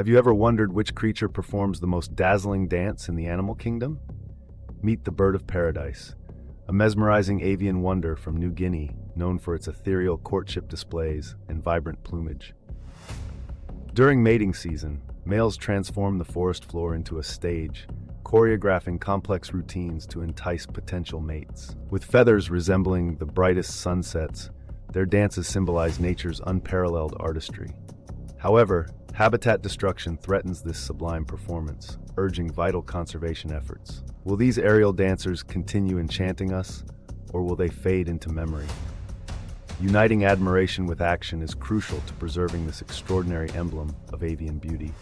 Have you ever wondered which creature performs the most dazzling dance in the animal kingdom? Meet the bird of paradise, a mesmerizing avian wonder from New Guinea, known for its ethereal courtship displays and vibrant plumage. During mating season, males transform the forest floor into a stage, choreographing complex routines to entice potential mates. With feathers resembling the brightest sunsets, their dances symbolize nature's unparalleled artistry. However, habitat destruction threatens this sublime performance, urging vital conservation efforts. Will these aerial dancers continue enchanting us, or will they fade into memory? Uniting admiration with action is crucial to preserving this extraordinary emblem of avian beauty.